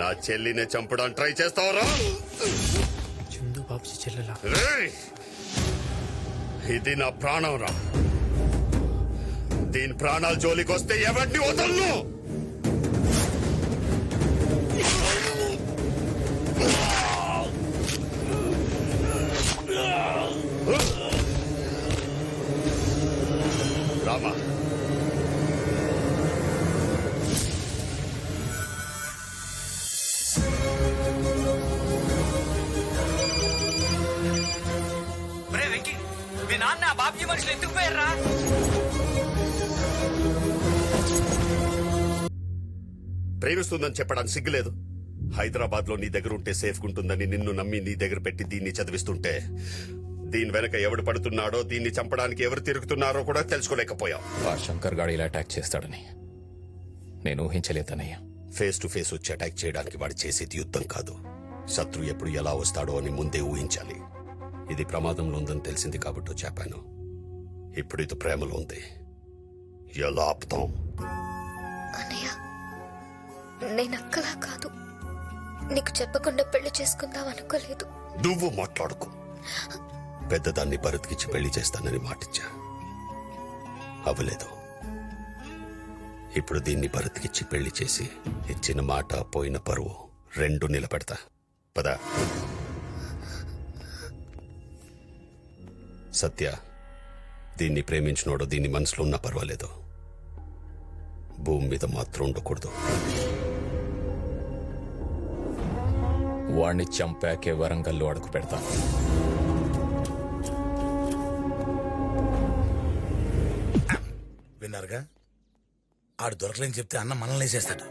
నా చెల్లిని చంపడానికి ట్రై చేస్తావరా? చందు బాబుజీ చెల్లెలా? ఇది నా ప్రాణం రా. దీని ప్రాణాల జోలికి వస్తే ఎవరిని వదలను. రామా, మీ నాన్న బాబ్జీ మనుషులు ఎందుకు పోయారా? ప్రేమిస్తుందని చెప్పడానికి సిగ్గులేదు. హైదరాబాద్ లో నీ దగ్గర ఉంటే సేఫ్ ఉంటుందని నిన్ను నమ్మి నీ దగ్గర పెట్టి దీన్ని చదివిస్తుంటే దీని వెనక ఎవడు పడుతున్నాడో, దీన్ని చంపడానికి ఎవరు తిరుగుతున్నారో కూడా తెలుసుకోలేకపోయాం. ఆ శంకర్ గాడు ఇలా అటాక్ చేస్తాడని నేను ఊహించలేదన్నయ్యా. ఫేస్ టు ఫేస్ వచ్చి అటాక్ చేయడానికి వాడు చేసేది యుద్ధం కాదు. శత్రు ఎప్పుడు ఎలా వస్తాడో అని ముందే ఊహించాలి. ఇది ప్రమాదంలో ఉందని తెలిసింది కాబట్టి చెప్పాను. ఇప్పుడు ఇది ప్రేమలో ఉంది. ఎలా ఆపుతాం? అన్నయ్య, నేనక్కలా కాదు. నీకు చెప్పకుండా పెళ్లి చేసుకుందాం అనుకోలేదు. నువ్వు మాట్లాడుకో. పెద్దదాన్ని భరత్కిచ్చి పెళ్లి చేస్తానని మాటిచ్చా, అవ్వలేదు. ఇప్పుడు దీన్ని భరత్కిచ్చి పెళ్లి చేసి ఇచ్చిన మాట పోయిన పరువు రెండు నిలబెడతా. పద. సత్య, దీన్ని ప్రేమించినోడు దీన్ని మనసులో ఉన్నా పర్వాలేదు, భూమి మీద మాత్రం ఉండకూడదు. వాణ్ణి చంపాకే వరంగల్లో అడుగు పెడతాను. విన్నారుగా, ఆడు దొరకలేని చెప్తే అన్న మనల్ని వేసేస్తాడు,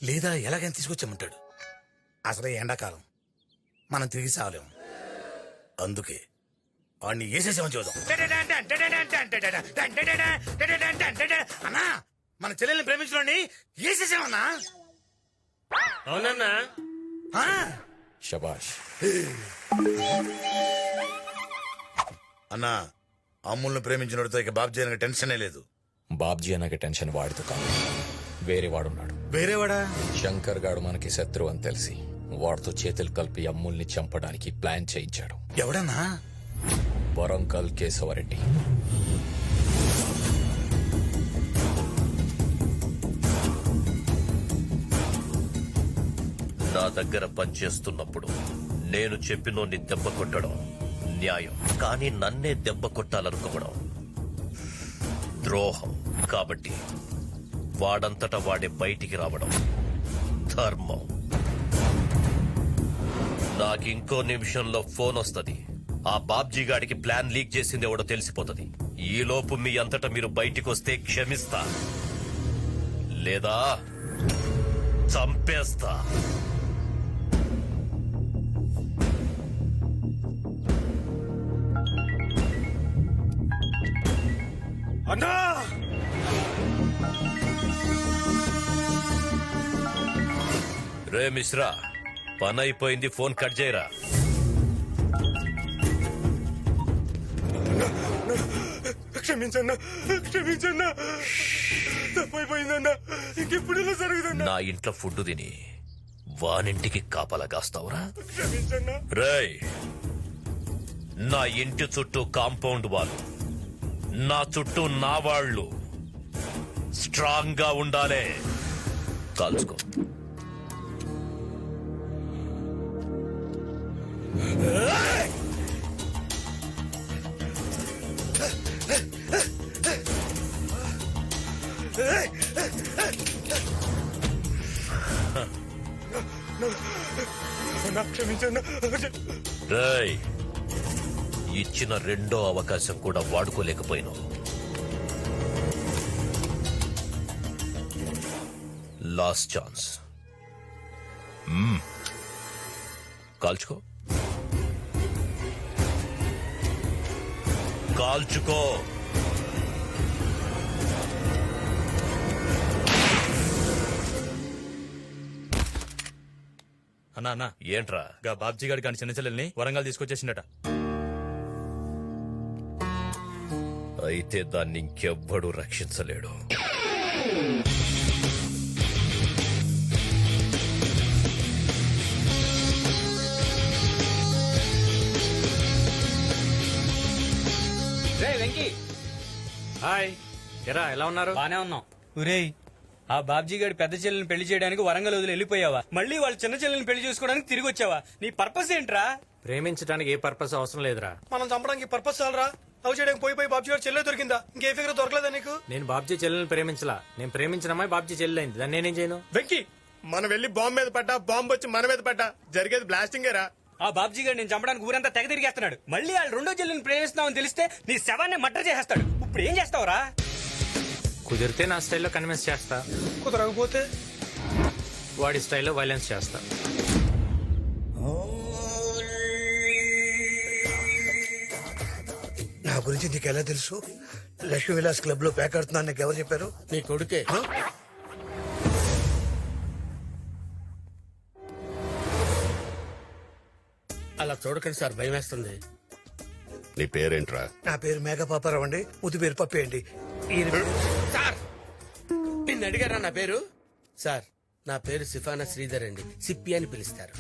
లేదా ఎలాగైనా తీసుకొచ్చామంటాడు. అసలే ఎండాకాలం, మనం తిరిగి సావలేము. అందుకే వాడిని వేసేసామని చూద్దాం. అన్నా, మన చెల్లెల్ని ప్రేమించడండి వేసేసామన్నా. అవునన్నా. శబాష్. అన్నా, అమ్ముల్ని ప్రేమించినోడితో ఇక బాబ్జీ అనగా టెన్షనే లేదు. బాబ్జీ అనగా టెన్షన్ వాడితో కాదు, వేరే వాడున్నాడు. వేరేవాడా? శంకర్ గాడు మనకి శత్రువు అని తెలిసి వాడితో చేతులు కలిపి అమ్ముల్ని చంపడానికి ప్లాన్ చేయించాడు. ఎవడన్నా? వరంగల్ కేశవరెడ్డి. నా దగ్గర పనిచేస్తున్నప్పుడు నేను చెప్పినోన్ని దెబ్బ కొట్టడం న్యాయం, కానీ నన్నే దెబ్బ కొట్టాలనుకోవడం ద్రోహం. కాబట్టి వాడంతటా వాడే బయటికి రావడం ధర్మం. నాకింకో నిమిషంలో ఫోన్ వస్తది. ఆ బాబ్జీ గాడికి ప్లాన్ లీక్ చేసింది ఎవడో తెలిసిపోతుంది. ఈలోపు మీ అంతటా మీరు బయటికి వస్తే క్షమిస్తా, లేదా చంపేస్తా. అన్నా రే మిశ్రా, పని అయిపోయింది, ఫోన్ కట్ చేయరా. క్షమించన్నా, క్షమించన్నా, తప్పైపోయిందన్నా, ఇంకెప్పుడు ఇలా జరుగుతుందా? నా ఇంట్లో ఫుడ్ తిని వానింటికి కాపలా కాస్తావురా? క్షమించన్నా. రేయ్, నా ఇంటి చుట్టూ కాంపౌండ్ వాళ్ళు, నా చుట్టూ నా వాళ్ళు స్ట్రాంగ్ గా ఉండాలి. కాల్చుకో. క్షమించన్నా. రేయ్, ఇచ్చిన రెండో అవకాశం కూడా వాడుకోలేకపోయినావు. Last chance. కాల్చుకో, కాల్చుకో. అన్నా అన్నా, ఏంట్రా? గా బాబ్జీ గారి కానీ చిన్న చెల్లెల్ని వరంగల్ తీసుకొచ్చేసిండట. అయితే దాన్ని ఇంకెవ్వడూ రక్షించలేడు. రే వెంకీ, హాయ్, ఎరా ఎలా ఉన్నారు? బానే ఉన్నాం. ఒరేయ్, ఆ బాబ్జీ గారి పెద్ద చెల్లెని పెళ్లి చేయడానికి వరంగల్ వదిలి వెళ్ళిపోయావా? మళ్ళీ వాళ్ళ చిన్న చెల్లెని పెళ్లి చేసుకోవడానికి తిరిగి వచ్చావా? నీ పర్పస్ ఏంట్రా? ప్రేమించడానికి ఏ పర్పస్ అవసరం లేదురా. మనం చంపడానికి పర్పస్ చాలరా? లవ్ చేయడానికి పోయి బాబ్జీ గారు చెల్లె దొరికిందా? ఇంకే ఫిగర్ దొరకలేదా నీకు? నేను బాబ్జీ చెల్లెల్ని ప్రేమించలా. నేను ప్రేమించిన అమ్మాయి బాబ్జీ చెల్లెలైంది. దాన్ని నేనేం చేయను? వెంకీ, మనం వెళ్ళి బాంబు మీద పడ్డా, బాంబు వచ్చి మన మీద పడ్డా జరిగేది బ్లాస్టింగ్ రా. ఆ బాబ్జీ గారు నేను చంపడానికి ఊరంతా తెగ తిరిగేస్తున్నాడు. మళ్ళీ వాళ్ళు రెండో చెల్లెని ప్రేమిస్తున్నావని తెలిస్తే నీ శవాన్ని మర్డర్ చేసేస్తాడు. ఇప్పుడు ఏం చేస్తావురా? కుదిరితే నా స్టైల్లో కన్విన్స్ చేస్తా, కుదరకపోతే వాడి స్టైల్లో వైలెన్స్ చేస్తా. నా గురించి నీకు ఎలా తెలుసు? లక్ష్మీ విలాస్ క్లబ్ లో ప్యాక్ ఆడుతున్నాను నీకు ఎవరు చెప్పారు? నీ కొడుకే. అలా చూడకండి సార్, భయం వేస్తుంది. నీ పేరేంట్రా? నా పేరు మేఘపాపారావు అండి, ముద్దు పేరు పప్పి అండి. ఈయన పేరు- సార్, నిన్ను అడిగారా నా పేరు? సార్, నా పేరు సిఫానా శ్రీధర్ అండి, సిప్పి అని పిలుస్తారు.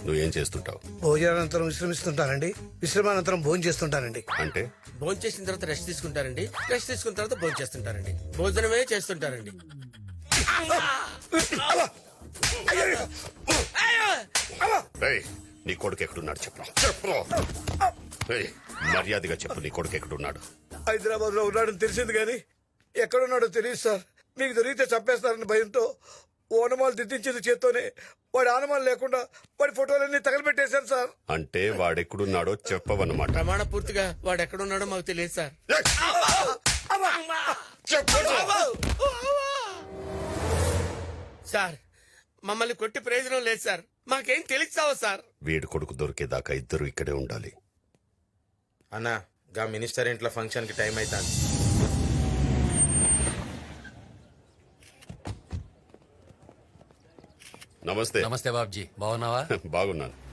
నువ్వేం చేస్తుంటావు? భోజనానంతరం విశ్రమిస్తుంటానండి, విశ్రమానంతరం భోజనం చేస్తుంటానండి. అంటే భోజనం చేసిన తర్వాత రెస్ట్ తీసుకుంటారండి, రెస్ట్ తీసుకున్న తర్వాత భోజనం చేస్తుంటారండి, భోజనమే చేస్తుంటారండి. రేయ్, నీ కొడుకు ఎక్కడున్నాడు చెప్పరా? చెప్పరా? రేయ్, మర్యాదగా చెప్పు, నీ కొడుకు ఎక్కడున్నాడు? హైదరాబాద్ లో ఉన్నాడని తెలిసింది కానీ ఎక్కడున్నాడో తెలియదు సార్. మీకు దొరికితే చంపేస్తారని భయంతో ఓనమాలు దిద్దించేది చేత్తోనే వాడి ఆనమాలు లేకుండా వాడి ఫోటోలన్నీ తగలబెట్టేశారు సార్. అంటే వాడెక్కడున్నాడో చెప్పవన్నమాట. ప్రమాణ పూర్తిగా వాడు ఎక్కడున్నాడో మాకు తెలియదు సార్. సార్, మమ్మల్ని కొట్టి ప్రయోజనం లేదు సార్, మాకేం తెలుస్తావా సార్? వీడి కొడుకు దొరికేదాకా ఇద్దరు ఇక్కడే ఉండాలి. అన్నా, గా మినిస్టర్ ఇంట్లో ఫంక్షన్ కి టైం అవుతాను. నమస్తే. నమస్తే బాబ్జీ, బాగున్నావా? బాగున్నాను.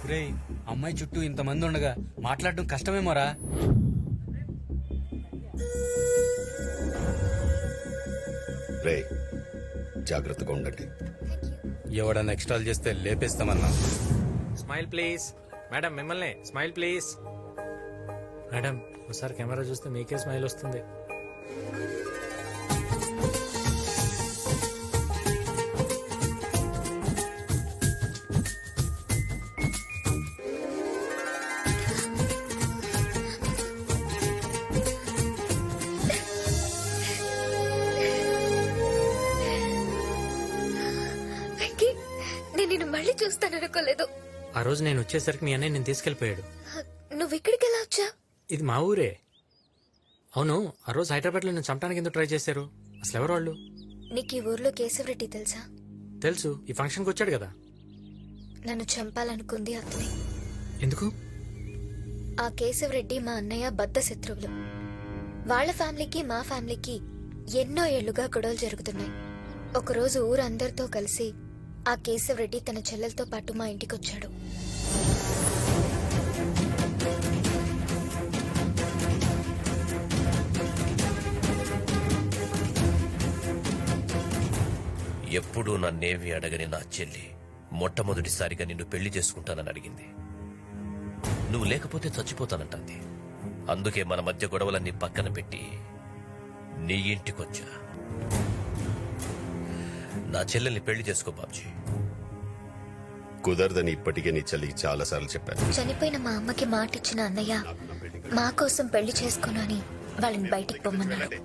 రేయ్, అమ్మాయి చుట్టూ ఇంతమంది ఉండగా మాట్లాడడం కష్టమేమోరా? రే, జాగ్రత్తగా ఉండండి. ఎవడన్నా ఎక్స్ట్రాల్ చేస్తే లేపేస్తామన్నా. Smile please. మేడం, మిమ్మల్ని స్మైల్ ప్లీజ్. మేడం, ఒకసారి కెమెరా చూస్తే మీకే స్మైల్ వస్తుంది. చూస్తాననుకోలేదు. ఆ రోజు నేను వచ్చేసరికి మీ అన్నయ్య నేను తీసుకెళ్లిపోయాడు. నువ్వు ఇక్కడికి ఎలా వచ్చా? ఇది మా ఊరే. అవును, ఆ రోజు హైదరాబాద్లో నేను చంపడానికి ఎందుకు ట్రై చేశారు? అసలు ఎవరు వాళ్ళు? నీకు ఈ ఊర్లో కేశవరెడ్డి తెలుసా? తెలుసు, ఈ ఫంక్షన్కి వచ్చాడు కదా. నన్ను చంపాలనుకుంది అతనే. ఎందుకు? ఆ కేశవరెడ్డి మా అన్నయ్య బద్ద శత్రువులు. వాళ్ళ ఫ్యామిలీకి మా ఫ్యామిలీకి ఎన్నో ఏళ్లుగా గొడవలు జరుగుతున్నాయి. ఒకరోజు ఊరందరితో కలిసి ఆ కేశవరెడ్డి తన చెల్లెలతో పాటు మా ఇంటికొచ్చాడు. ఎప్పుడూ నన్నేమి అడగని నా చెల్లి మొట్టమొదటిసారిగా నిన్ను పెళ్లి చేసుకుంటానని అడిగింది. నువ్వు లేకపోతే చచ్చిపోతానంటుంది. అందుకే మన మధ్య గొడవలన్నీ పక్కన పెట్టి నీ ఇంటికొచ్చా. నా చెల్లెల్ని పెళ్లి చేసుకో బాబ్జీ. కుదరదని ఇప్పటికే నీ చెల్లికి చాలాసార్లు చెప్పాను. చనిపోయిన మా అమ్మకి మాటిచ్చిన అన్నయ్య మా కోసం పెళ్లి చేసుకోను అని వాళ్ళని బయటికి పొమ్మన్నాడు.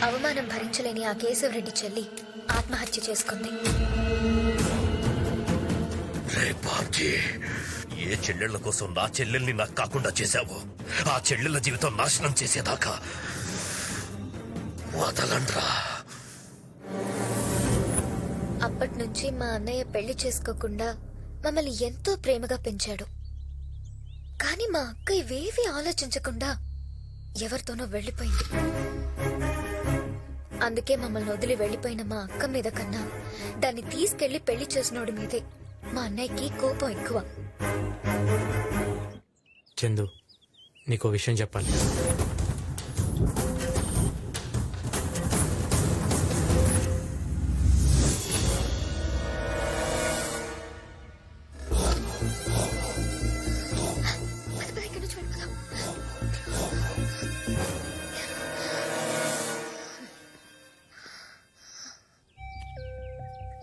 అవమానం భరించలేని ఆ కేశవరెడ్డి చెల్లి ఆత్మహత్య చేసుకుంది. రే బాబ్జీ, ఏ చెల్లెళ్ల కోసం నా చెల్లెల్ని నాకు కాకుండా చేశావో ఆ చెల్లెళ్ళ జీవితం నాశనం చేసేదాకా వదలండ్రా. అప్పటి నుంచి మా అన్నయ్య పెళ్లి చేసుకోకుండా మమ్మల్ని ఎంతో ప్రేమగా పెంచాడు. కానీ మా అక్క ఇవేవీ ఆలోచించకుండా ఎవరితోనో వెళ్లిపోయింది. అందుకే మమ్మల్ని వదిలి వెళ్లిపోయిన మా అక్క మీద కన్నా దాన్ని తీసుకెళ్లి పెళ్లి చేసినోడి మీదే మా అన్నయ్యకి కోపం ఎక్కువ. చందు, నీకో విషయం చెప్పాలి.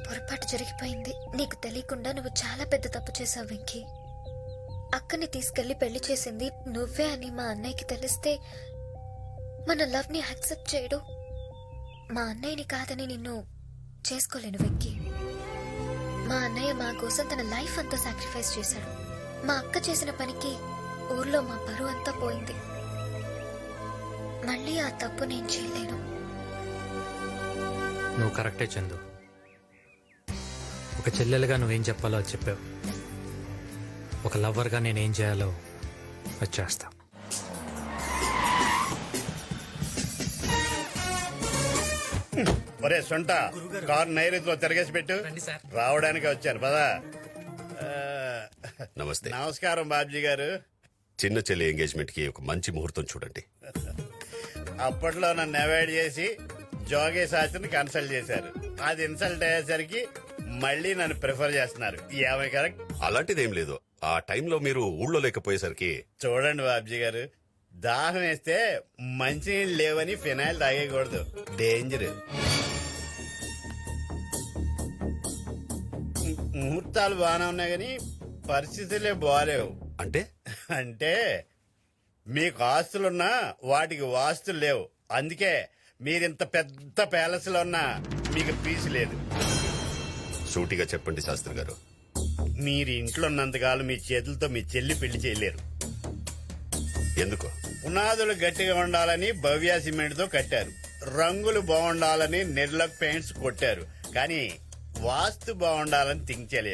పొరపాటు జరిగిపోయింది. నీకు తెలియకుండా నువ్వు చాలా పెద్ద తప్పు చేసావు వెంకీ. అక్కని తీసుకెళ్లి పెళ్లి చేసింది నువ్వే అని మా అన్నయ్యకి తెలిస్తే మన లవ్ ని యాక్సెప్ట్ చేయడు. మా అన్నయ్యని కాదని నిన్ను చేసుకోలేను వెంకీ. మా అన్నయ్య మా కోసం తన లైఫ్ అంతా సాక్రిఫైస్ చేశాడు. మా అక్క చేసిన పనికి ఊర్లో మా పరువు అంతా పోయింది. మళ్ళీ ఆ తప్పు నేను చేయలేను. నువ్వు కరెక్టే చందు. ఒక చెల్లెలుగా నువ్వేం చెప్పాలో అది చెప్పావు. ఒక లవ్వర్గా నేనేం చేయాలో అది చేస్తా. ఒరే సొంట, కారు నైరుతిలో తిరగేసి పెట్టు. రావడానికి వచ్చాను పదా. నమస్తే. నమస్కారం బాబ్జీ గారు. చిన్న చెల్లి ఎంగేజ్మెంట్ కి ఒక మంచి ముహూర్తం చూడండి. అప్పట్లో నన్ను అవాయిడ్ చేసి జోగే శాస్త్రిని కన్సల్ట్ చేశారు. అది ఇన్సల్ట్ అయ్యేసరికి మళ్ళీ నన్ను ప్రిఫర్ చేస్తున్నారు. ఏమై కరెక్ట్? అలాంటిదేం లేదు. ఆ టైంలో మీరు ఊళ్ళో లేకపోయేసరికి. చూడండి బాబ్జీ గారు, దాహం వేస్తే మంచినీళ్ళు లేవని ఫినాయిల్ తాగేయకూడదు, డేంజర్. ముహూర్తాలు బాగానే ఉన్నాయి కానీ పరిస్థితులే బాగాలేవు. అంటే అంటే మీకు ఆస్తులున్నా వాటికి వాస్తులు లేవు. అందుకే మీరింత పెద్ద ప్యాలెస్ లో ఉన్నా మీకు పీసు లేదు. సూటిగా చెప్పండి శాస్త్రి గారు. మీరు ఇంట్లో ఉన్నంతకాలం మీ చేతులతో మీ చెల్లి పెళ్లి చేయలేరు. ఎందుకు? పునాదులు గట్టిగా ఉండాలని భవ్య సిమెంట్ తో కట్టారు, రంగులు బాగుండాలని నిర్లక్ పెయింట్స్ కొట్టారు, కానీ వాస్తు బాగుండాలని థింక్ చేయలేదు.